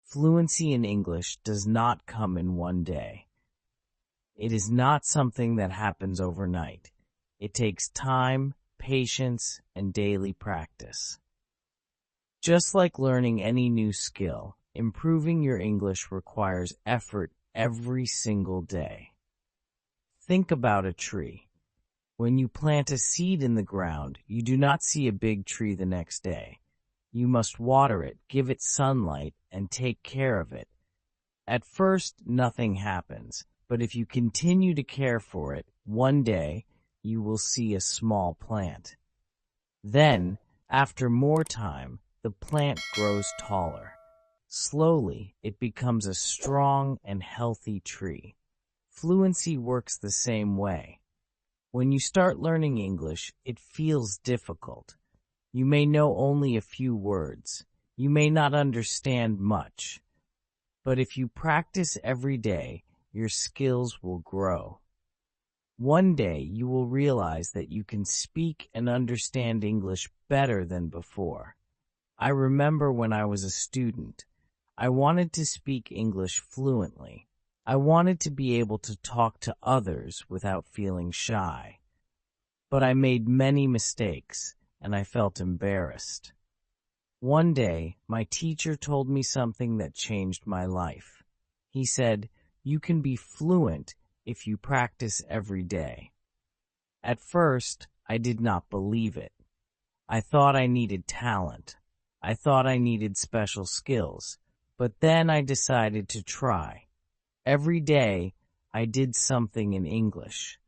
Fluency in English does not come in one day. It is not something that happens overnight. It takes time, patience, and daily practice. Just like learning any new skill, improving your English requires effort every single day. Think about a tree. When you plant a seed in the ground, you do not see a big tree the next day. You must water it, give it sunlight, and take care of it. At first, nothing happens, but if you continue to care for it, one day you will see a small plant. Then, after more time, the plant grows taller. Slowly, it becomes a strong and healthy tree. Fluency works the same way. When you start learning English, it feels difficult. You may know only a few words. You may not understand much. But if you practice every day, your skills will grow. One day, you will realize that you can speak and understand English better than before. I remember when I was a student, I wanted to speak English fluently. I wanted to be able to talk to others without feeling shy. But I made many mistakes, and I felt embarrassed. One day, my teacher told me something that changed my life. He said, "You can be fluent if you practice every day." At first, I did not believe it. I thought I needed talent. I thought I needed special skills. But then I decided to try. Every day, I did something in English.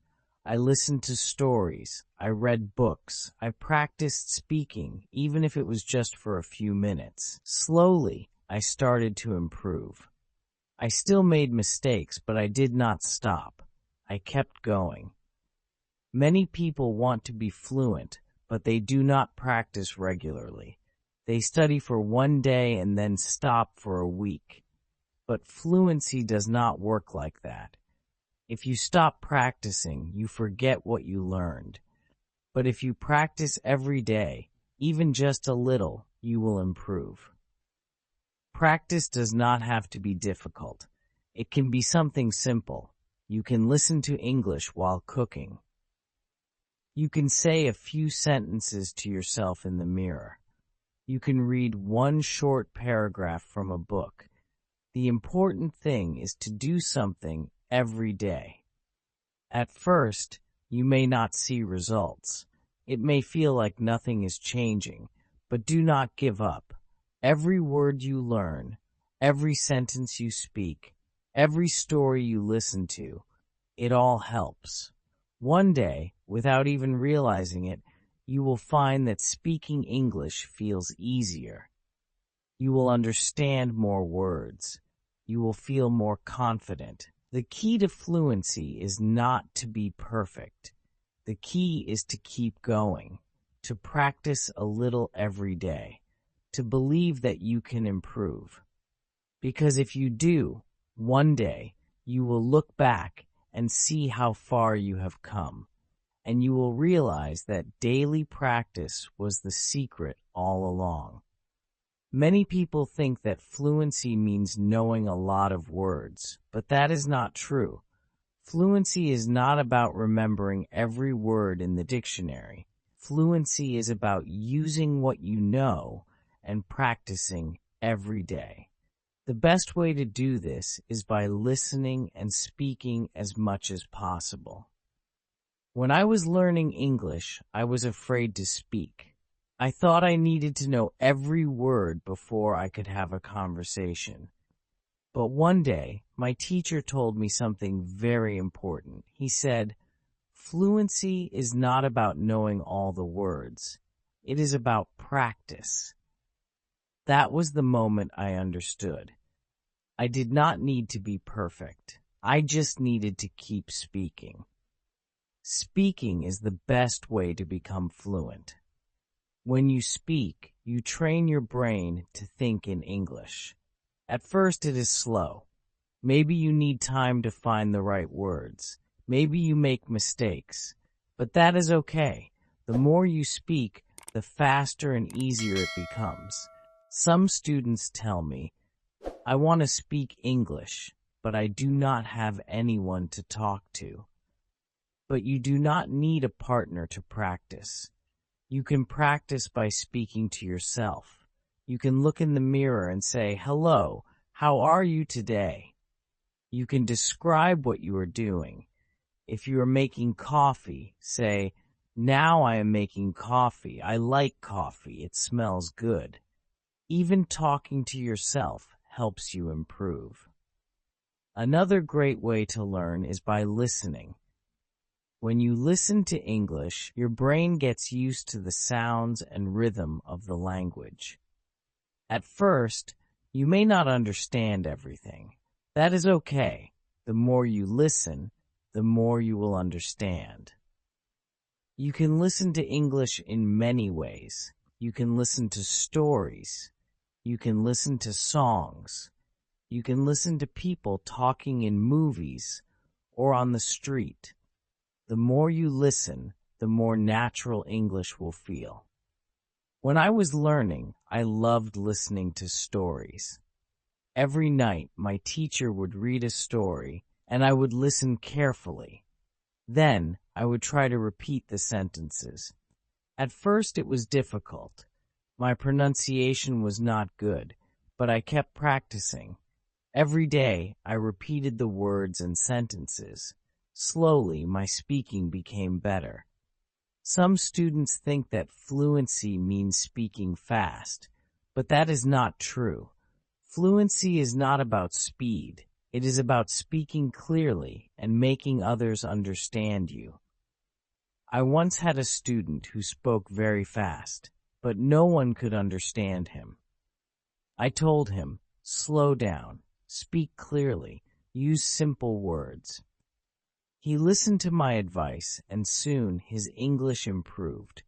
I listened to stories, I read books, I practiced speaking, even if it was just for a few minutes. Slowly, I started to improve. I still made mistakes, but I did not stop. I kept going. Many people want to be fluent, but they do not practice regularly. They study for one day and then stop for a week. But fluency does not work like that. If you stop practicing, you forget what you learned. But if you practice every day, even just a little, you will improve. Practice does not have to be difficult. It can be something simple. You can listen to English while cooking. You can say a few sentences to yourself in the mirror. You can read one short paragraph from a book. The important thing is to do something every day. At first, you may not see results. It may feel like nothing is changing, but do not give up. Every word you learn, every sentence you speak, every story you listen to, it all helps. One day, without even realizing it, you will find that speaking English feels easier. You will understand more words. You will feel more confident. The key to fluency is not to be perfect. The key is to keep going, to practice a little every day, to believe that you can improve. Because if you do, one day, you will look back and see how far you have come, and you will realize that daily practice was the secret all along. Many people think that fluency means knowing a lot of words, but that is not true. Fluency is not about remembering every word in the dictionary. Fluency is about using what you know and practicing every day. The best way to do this is by listening and speaking as much as possible. When I was learning English, I was afraid to speak. I thought I needed to know every word before I could have a conversation. But one day, my teacher told me something very important. He said, "Fluency is not about knowing all the words. It is about practice." That was the moment I understood. I did not need to be perfect. I just needed to keep speaking. Speaking is the best way to become fluent. When you speak, you train your brain to think in English. At first it is slow. Maybe you need time to find the right words. Maybe you make mistakes. But that is okay. The more you speak, the faster and easier it becomes. Some students tell me, I want to speak English, but I do not have anyone to talk to. But you do not need a partner to practice. You can practice by speaking to yourself. You can look in the mirror and say, "Hello, how are you today?" You can describe what you are doing. If you are making coffee, say, "Now I am making coffee. I like coffee. It smells good." Even talking to yourself helps you improve. Another great way to learn is by listening. When you listen to English, your brain gets used to the sounds and rhythm of the language. At first, you may not understand everything. That is okay. The more you listen, the more you will understand. You can listen to English in many ways. You can listen to stories. You can listen to songs. You can listen to people talking in movies or on the street. The more you listen, the more natural English will feel. When I was learning, I loved listening to stories. Every night, my teacher would read a story, and I would listen carefully. Then, I would try to repeat the sentences. At first, it was difficult. My pronunciation was not good, but I kept practicing. Every day, I repeated the words and sentences. Slowly, my speaking became better. Some students think that fluency means speaking fast, but that is not true. Fluency is not about speed. It is about speaking clearly and making others understand you. I once had a student who spoke very fast, but no one could understand him. I told him, "Slow down, speak clearly, use simple words." He listened to my advice, and soon his English improved.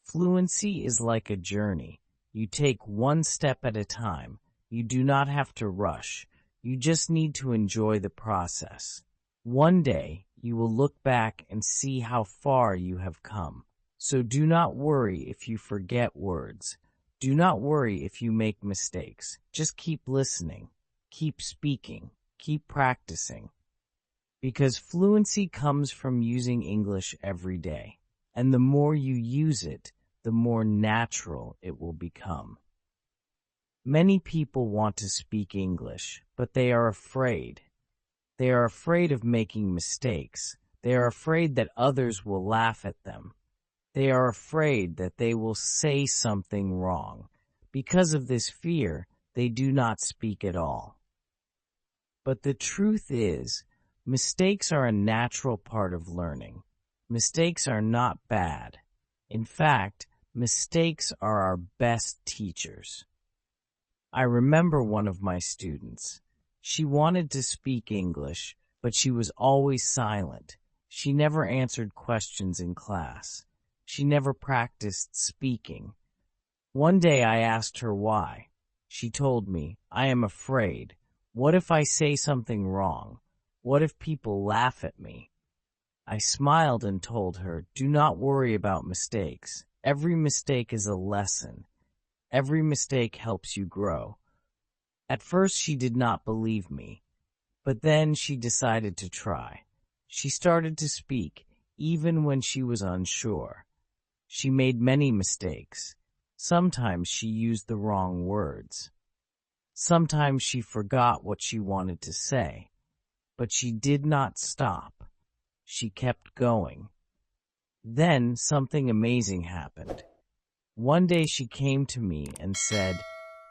Fluency is like a journey. You take one step at a time. You do not have to rush. You just need to enjoy the process. One day, you will look back and see how far you have come. So do not worry if you forget words. Do not worry if you make mistakes. Just keep listening, keep speaking, keep practicing. Because fluency comes from using English every day, and the more you use it, the more natural it will become. Many people want to speak English, but they are afraid. They are afraid of making mistakes. They are afraid that others will laugh at them. They are afraid that they will say something wrong. Because of this fear, they do not speak at all. But the truth is, mistakes are a natural part of learning. Mistakes are not bad. In fact, mistakes are our best teachers. I remember one of my students. She wanted to speak English, but she was always silent. She never answered questions in class. She never practiced speaking. One day I asked her why. She told me, "I am afraid. What if I say something wrong? What if people laugh at me?" I smiled and told her, "Do not worry about mistakes. Every mistake is a lesson. Every mistake helps you grow." At first she did not believe me, but then she decided to try. She started to speak, even when she was unsure. She made many mistakes. Sometimes she used the wrong words. Sometimes she forgot what she wanted to say. But she did not stop. She kept going. Then something amazing happened. One day she came to me and said,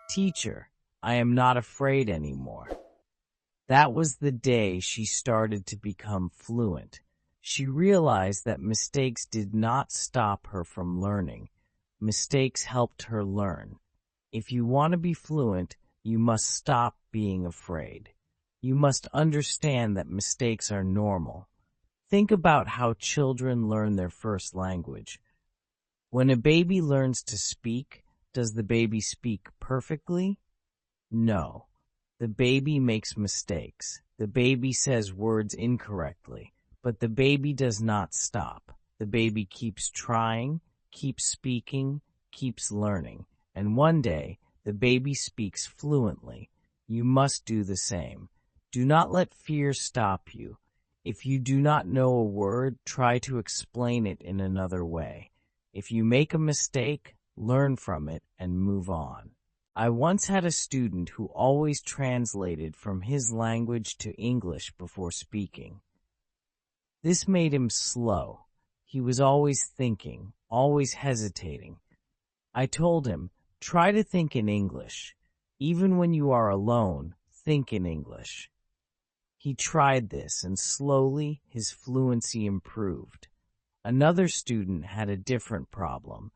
"Teacher, I am not afraid anymore." That was the day she started to become fluent. She realized that mistakes did not stop her from learning. Mistakes helped her learn. If you want to be fluent, you must stop being afraid. You must understand that mistakes are normal. Think about how children learn their first language. When a baby learns to speak, does the baby speak perfectly? No. The baby makes mistakes. The baby says words incorrectly, but the baby does not stop. The baby keeps trying, keeps speaking, keeps learning, and one day the baby speaks fluently. You must do the same. Do not let fear stop you. If you do not know a word, try to explain it in another way. If you make a mistake, learn from it and move on. I once had a student who always translated from his language to English before speaking. This made him slow. He was always thinking, always hesitating. I told him, try to think in English. Even when you are alone, think in English. He tried this, and slowly his fluency improved. Another student had a different problem.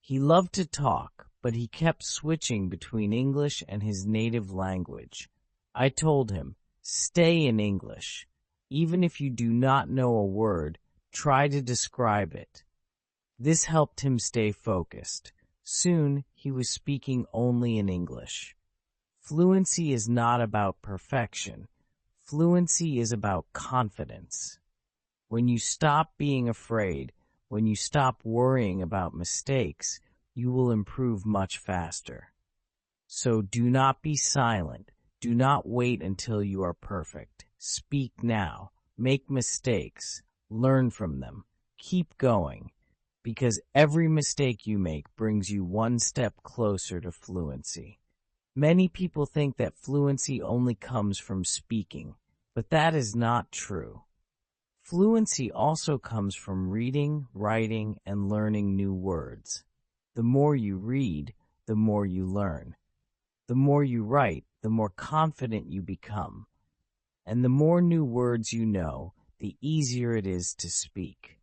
He loved to talk, but he kept switching between English and his native language. I told him, stay in English. Even if you do not know a word, try to describe it. This helped him stay focused. Soon, he was speaking only in English. Fluency is not about perfection. Fluency is about confidence. When you stop being afraid, when you stop worrying about mistakes, you will improve much faster. So do not be silent. Do not wait until you are perfect. Speak now. Make mistakes. Learn from them. Keep going, because every mistake you make brings you one step closer to fluency. Many people think that fluency only comes from speaking, but that is not true. Fluency also comes from reading, writing, and learning new words. The more you read, the more you learn. The more you write, the more confident you become. And the more new words you know, the easier it is to speak.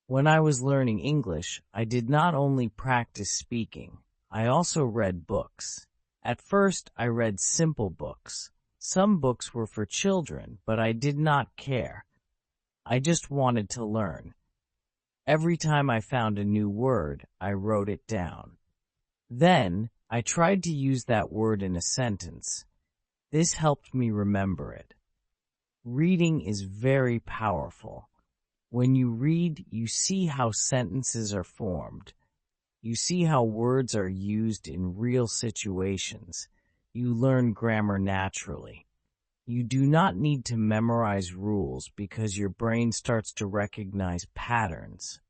When I was learning English, I did not only practice speaking, I also read books. At first, I read simple books. Some books were for children, but I did not care. I just wanted to learn. Every time I found a new word, I wrote it down. Then, I tried to use that word in a sentence. This helped me remember it. Reading is very powerful. When you read, you see how sentences are formed. You see how words are used in real situations. You learn grammar naturally. You do not need to memorize rules because your brain starts to recognize patterns.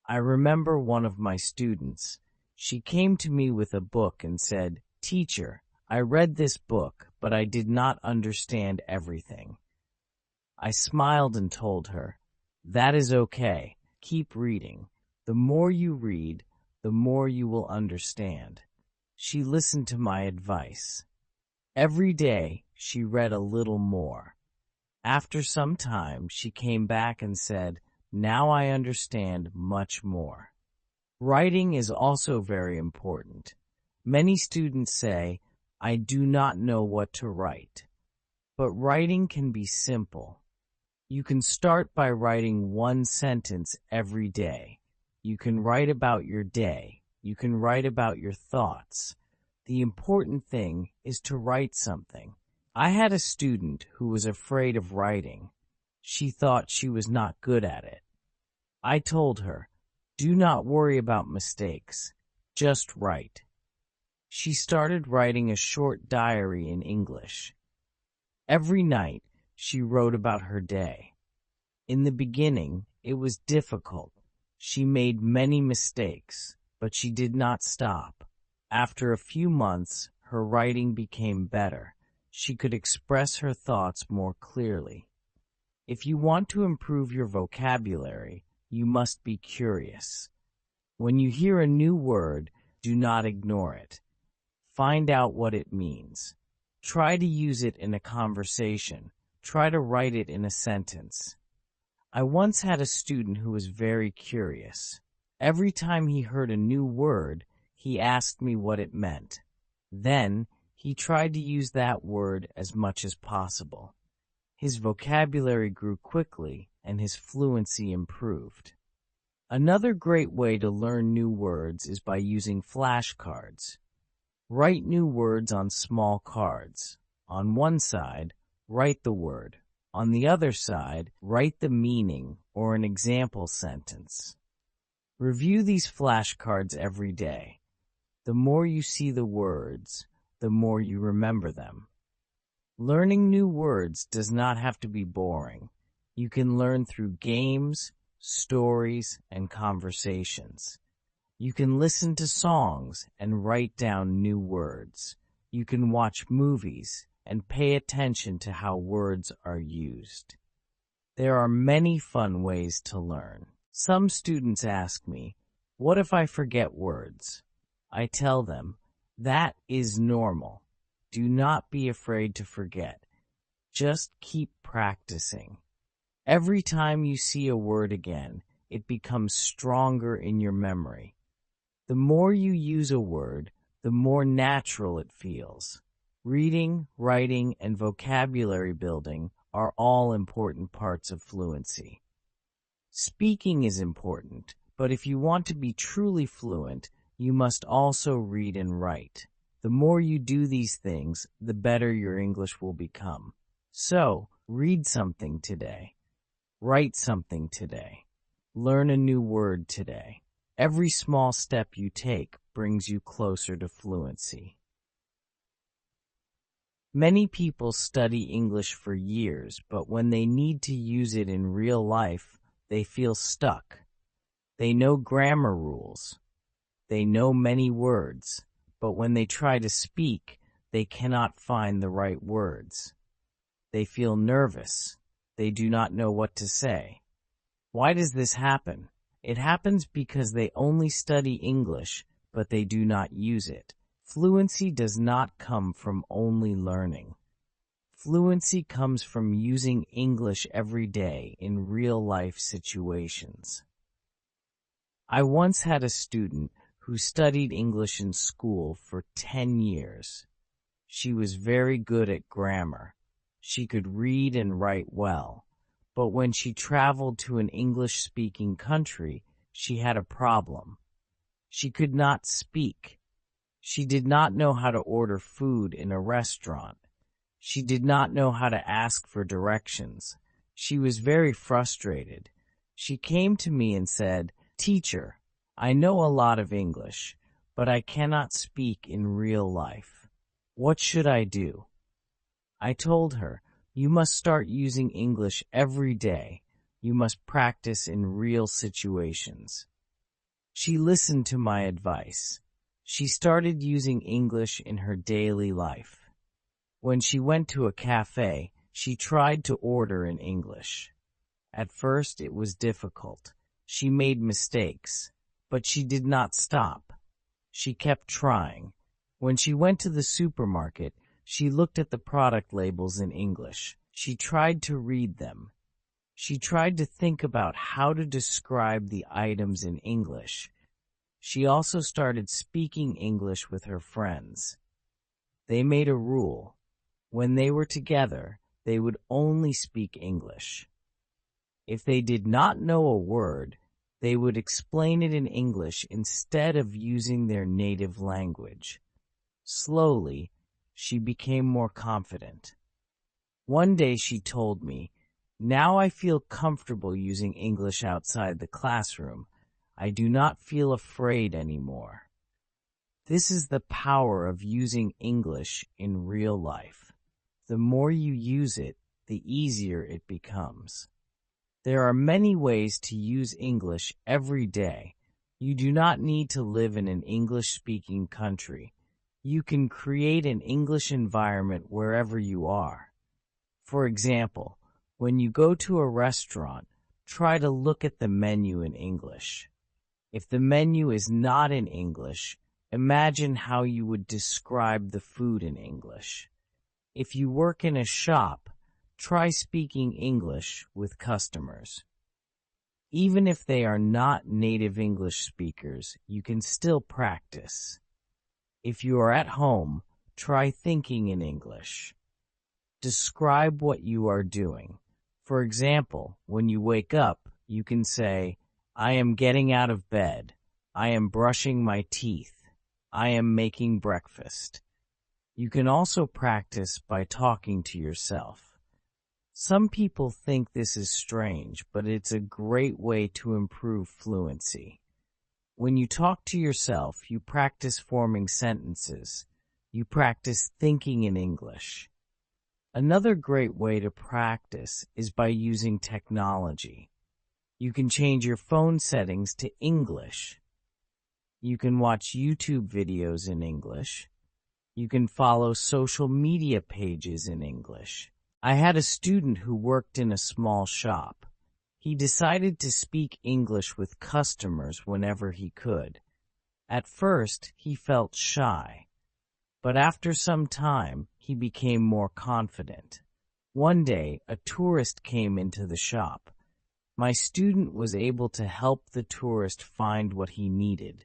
I remember one of my students. She came to me with a book and said, "Teacher, I read this book, but I did not understand everything." I smiled and told her, "That is okay. Keep reading. The more you read, the more you will understand." She listened to my advice. Every day, she read a little more. After some time, she came back and said, "Now I understand much more." Writing is also very important. Many students say, "I do not know what to write." But writing can be simple. You can start by writing one sentence every day. You can write about your day. You can write about your thoughts. The important thing is to write something. I had a student who was afraid of writing. She thought she was not good at it. I told her, "Do not worry about mistakes. Just write." She started writing a short diary in English. Every night, she wrote about her day. In the beginning, it was difficult. She made many mistakes, but she did not stop. After a few months, her writing became better. She could express her thoughts more clearly. If you want to improve your vocabulary, you must be curious. When you hear a new word, do not ignore it. Find out what it means. Try to use it in a conversation. Try to write it in a sentence. I once had a student who was very curious. Every time he heard a new word, he asked me what it meant. Then, he tried to use that word as much as possible. His vocabulary grew quickly, and his fluency improved. Another great way to learn new words is by using flashcards. Write new words on small cards. On one side, write the word. On the other side, write the meaning or an example sentence. Review these flashcards every day. The more you see the words, the more you remember them. Learning new words does not have to be boring. You can learn through games, stories, and conversations. You can listen to songs and write down new words. You can watch movies and pay attention to how words are used. There are many fun ways to learn. Some students ask me, "What if I forget words?" I tell them, that is normal. Do not be afraid to forget. Just keep practicing. Every time you see a word again, it becomes stronger in your memory. The more you use a word, the more natural it feels. Reading, writing, and vocabulary building are all important parts of fluency. Speaking is important, but if you want to be truly fluent, you must also read and write. The more you do these things, the better your English will become. So, read something today. Write something today. Learn a new word today. Every small step you take brings you closer to fluency. Many people study English for years, but when they need to use it in real life, they feel stuck. They know grammar rules. They know many words, but when they try to speak, they cannot find the right words. They feel nervous. They do not know what to say. Why does this happen? It happens because they only study English, but they do not use it. Fluency does not come from only learning. Fluency comes from using English every day in real-life situations. I once had a student who studied English in school for 10 years. She was very good at grammar. She could read and write well. But when she traveled to an English-speaking country, she had a problem. She could not speak. She did not know how to order food in a restaurant. She did not know how to ask for directions. She was very frustrated. She came to me and said, "Teacher, I know a lot of English, but I cannot speak in real life. What should I do?" I told her, "You must start using English every day. You must practice in real situations." She listened to my advice. She started using English in her daily life. When she went to a cafe, she tried to order in English. At first, it was difficult. She made mistakes. But she did not stop. She kept trying. When she went to the supermarket, she looked at the product labels in English. She tried to read them. She tried to think about how to describe the items in English. She also started speaking English with her friends. They made a rule. When they were together, they would only speak English. If they did not know a word, they would explain it in English instead of using their native language. Slowly, she became more confident. One day she told me, "Now I feel comfortable using English outside the classroom. I do not feel afraid anymore." This is the power of using English in real life. The more you use it, the easier it becomes. There are many ways to use English every day. You do not need to live in an English-speaking country. You can create an English environment wherever you are. For example, when you go to a restaurant, try to look at the menu in English. If the menu is not in English, imagine how you would describe the food in English. If you work in a shop, try speaking English with customers. Even if they are not native English speakers, you can still practice. If you are at home, try thinking in English. Describe what you are doing. For example, when you wake up, you can say, "I am getting out of bed. I am brushing my teeth. I am making breakfast." You can also practice by talking to yourself. Some people think this is strange, but it's a great way to improve fluency. When you talk to yourself, you practice forming sentences. You practice thinking in English. Another great way to practice is by using technology. You can change your phone settings to English. You can watch YouTube videos in English. You can follow social media pages in English. I had a student who worked in a small shop. He decided to speak English with customers whenever he could. At first, he felt shy, but after some time, he became more confident. One day, a tourist came into the shop. My student was able to help the tourist find what he needed.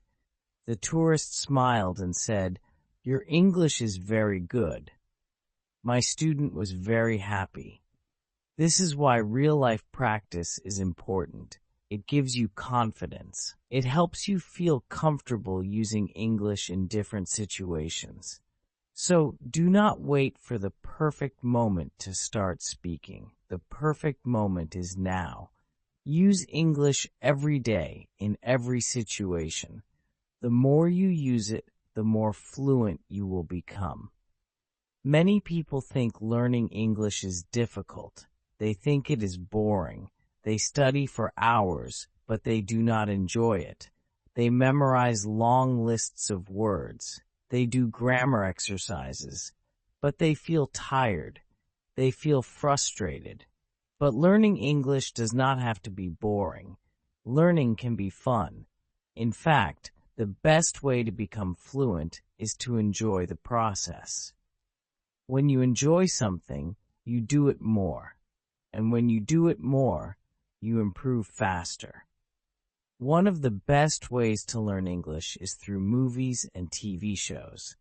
The tourist smiled and said, "Your English is very good." My student was very happy. This is why real-life practice is important. It gives you confidence. It helps you feel comfortable using English in different situations. So do not wait for the perfect moment to start speaking. The perfect moment is now. Use English every day in every situation. The more you use it, the more fluent you will become. Many people think learning English is difficult. They think it is boring. They study for hours, but they do not enjoy it. They memorize long lists of words. They do grammar exercises, but they feel tired. They feel frustrated. But learning English does not have to be boring. Learning can be fun. In fact, the best way to become fluent is to enjoy the process. When you enjoy something, you do it more. And when you do it more, you improve faster. One of the best ways to learn English is through movies and TV shows.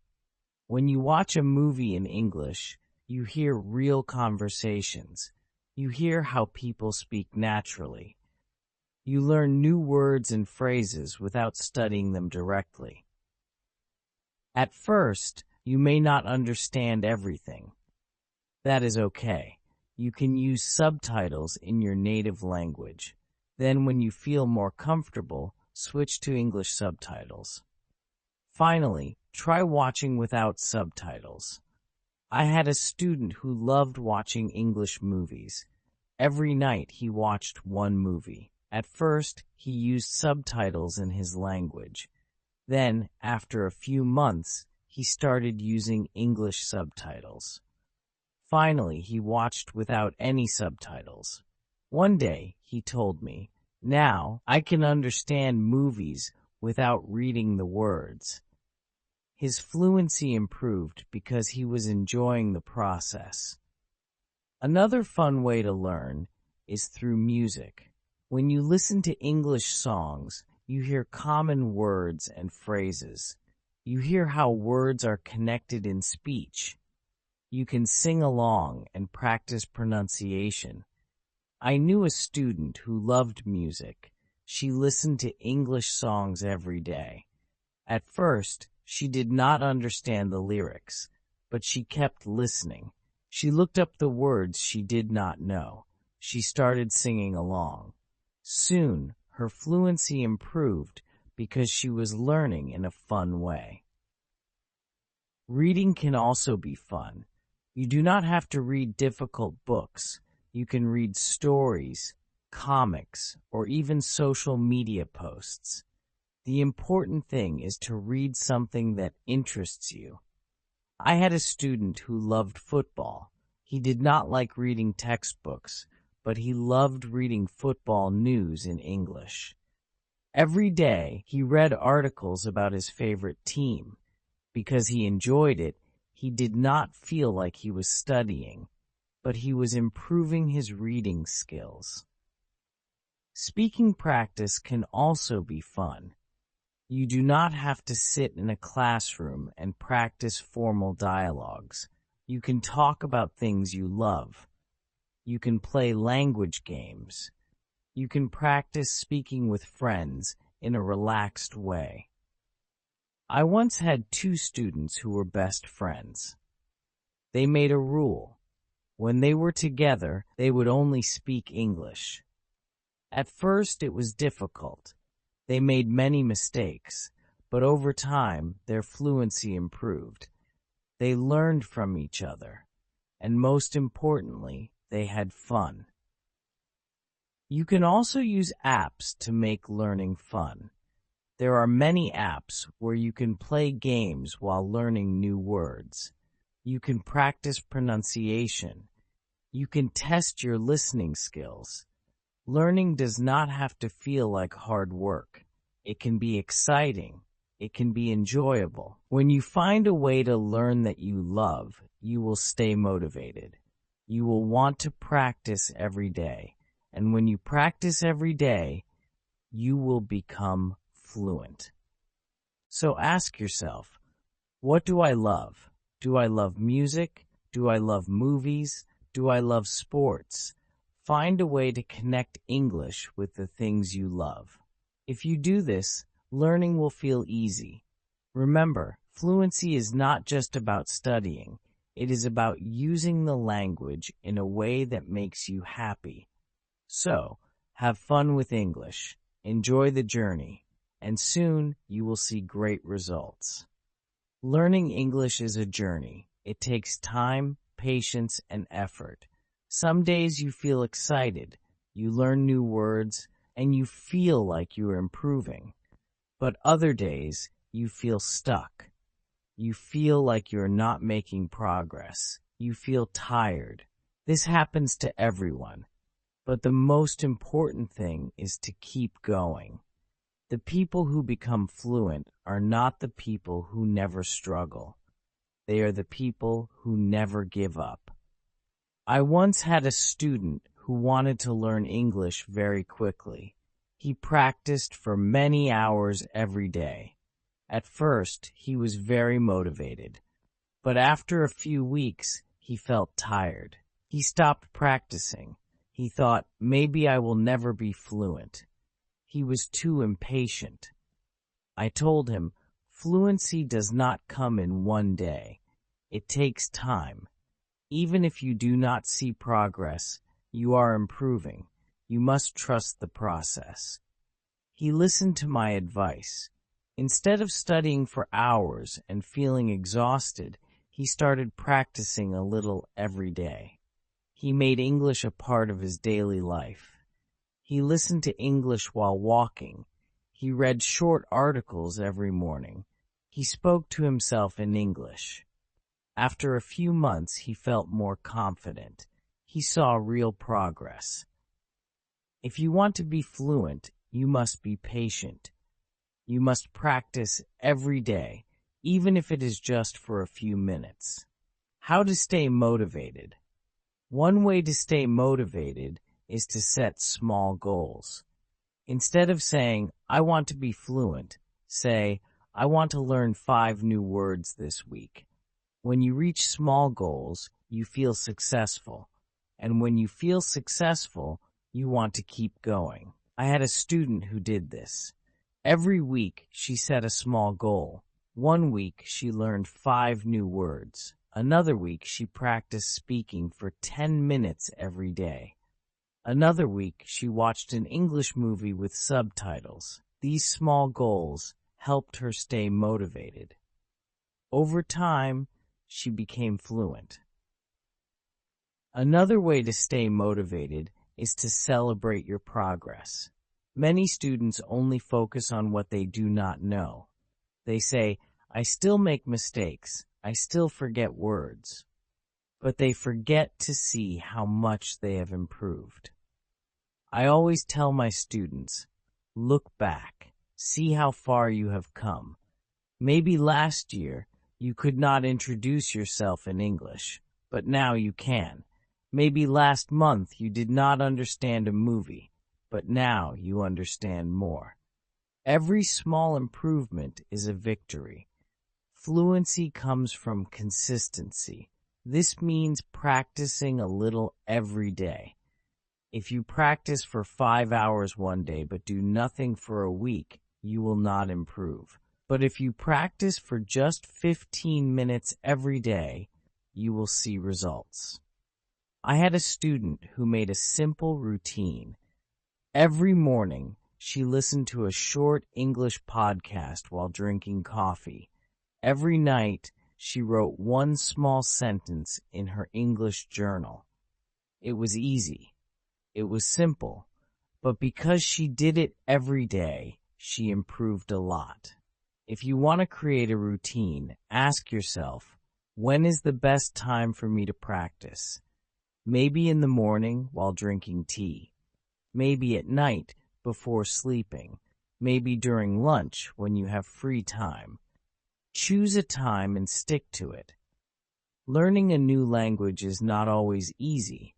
When you watch a movie in English, you hear real conversations. You hear how people speak naturally. You learn new words and phrases without studying them directly. At first, you may not understand everything. That is okay. You can use subtitles in your native language. Then when you feel more comfortable, switch to English subtitles. Finally, try watching without subtitles. I had a student who loved watching English movies. Every night he watched one movie. At first, he used subtitles in his language. Then, after a few months, he started using English subtitles. Finally, he watched without any subtitles. One day, he told me, "Now I can understand movies without reading the words." His fluency improved because he was enjoying the process. Another fun way to learn is through music. When you listen to English songs, you hear common words and phrases. You hear how words are connected in speech. You can sing along and practice pronunciation. I knew a student who loved music. She listened to English songs every day. At first, she did not understand the lyrics, but she kept listening. She looked up the words she did not know. She started singing along. Soon, her fluency improved because she was learning in a fun way. Reading can also be fun. You do not have to read difficult books. You can read stories, comics, or even social media posts. The important thing is to read something that interests you. I had a student who loved football. He did not like reading textbooks, but he loved reading football news in English. Every day, he read articles about his favorite team. Because he enjoyed it, he did not feel like he was studying, but he was improving his reading skills. Speaking practice can also be fun. You do not have to sit in a classroom and practice formal dialogues. You can talk about things you love. You can play language games. You can practice speaking with friends in a relaxed way. I once had two students who were best friends. They made a rule. When they were together, they would only speak English. At first, it was difficult. They made many mistakes, but over time, their fluency improved. They learned from each other. And most importantly, they had fun. You can also use apps to make learning fun. There are many apps where you can play games while learning new words. You can practice pronunciation. You can test your listening skills. Learning does not have to feel like hard work. It can be exciting. It can be enjoyable. When you find a way to learn that you love, you will stay motivated. You will want to practice every day. And when you practice every day, you will become fluent. So ask yourself, what do I love? Do I love music? Do I love movies? Do I love sports? Find a way to connect English with the things you love. If you do this, learning will feel easy. Remember, fluency is not just about studying. It is about using the language in a way that makes you happy. So, have fun with English, enjoy the journey, and soon you will see great results. Learning English is a journey. It takes time, patience, and effort. Some days you feel excited, you learn new words, and you feel like you are improving. But other days, you feel stuck. You feel like you're not making progress. You feel tired. This happens to everyone. But the most important thing is to keep going. The people who become fluent are not the people who never struggle. They are the people who never give up. I once had a student who wanted to learn English very quickly. He practiced for many hours every day. At first, he was very motivated, but after a few weeks, he felt tired. He stopped practicing. He thought, maybe I will never be fluent. He was too impatient. I told him, fluency does not come in one day. It takes time. Even if you do not see progress, you are improving. You must trust the process. He listened to my advice. Instead of studying for hours and feeling exhausted, he started practicing a little every day. He made English a part of his daily life. He listened to English while walking. He read short articles every morning. He spoke to himself in English. After a few months, he felt more confident. He saw real progress. If you want to be fluent, you must be patient. You must practice every day, even if it is just for a few minutes. How to stay motivated? One way to stay motivated is to set small goals. Instead of saying, I want to be fluent, say, I want to learn 5 new words this week. When you reach small goals, you feel successful. And when you feel successful, you want to keep going. I had a student who did this. Every week, she set a small goal. One week, she learned 5 new words. Another week, she practiced speaking for 10 minutes every day. Another week, she watched an English movie with subtitles. These small goals helped her stay motivated. Over time, she became fluent. Another way to stay motivated is to celebrate your progress. Many students only focus on what they do not know. They say, I still make mistakes. I still forget words. But they forget to see how much they have improved. I always tell my students, look back, see how far you have come. Maybe last year you could not introduce yourself in English, but now you can. Maybe last month you did not understand a movie, but now you understand more. Every small improvement is a victory. Fluency comes from consistency. This means practicing a little every day. If you practice for 5 hours one day but do nothing for a week, you will not improve. But if you practice for just 15 minutes every day, you will see results. I had a student who made a simple routine. Every morning, she listened to a short English podcast while drinking coffee. Every night, she wrote one small sentence in her English journal. It was easy. It was simple. But because she did it every day, she improved a lot. If you want to create a routine, ask yourself, when is the best time for me to practice? Maybe in the morning while drinking tea. Maybe at night before sleeping. Maybe during lunch when you have free time. Choose a time and stick to it. Learning a new language is not always easy.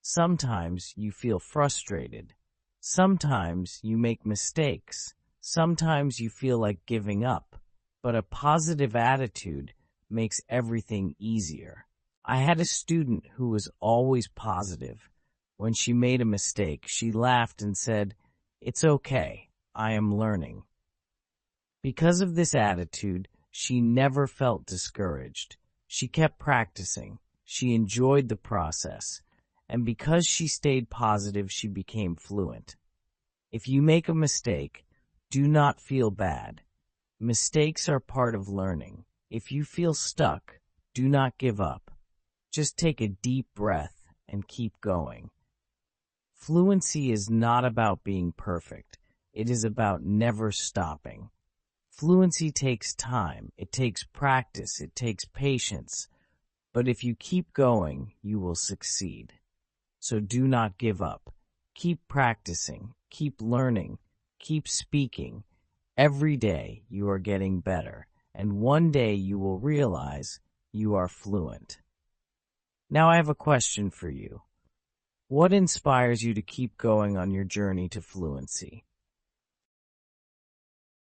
Sometimes you feel frustrated. Sometimes you make mistakes. Sometimes you feel like giving up. But a positive attitude makes everything easier. I had a student who was always positive. When she made a mistake, she laughed and said, "It's okay, I am learning." Because of this attitude, she never felt discouraged. She kept practicing. She enjoyed the process. And because she stayed positive, she became fluent. If you make a mistake, do not feel bad. Mistakes are part of learning. If you feel stuck, do not give up. Just take a deep breath and keep going. Fluency is not about being perfect. It is about never stopping. Fluency takes time. It takes practice. It takes patience. But if you keep going, you will succeed. So do not give up. Keep practicing. Keep learning. Keep speaking. Every day you are getting better, and one day you will realize you are fluent. Now I have a question for you. What inspires you to keep going on your journey to fluency?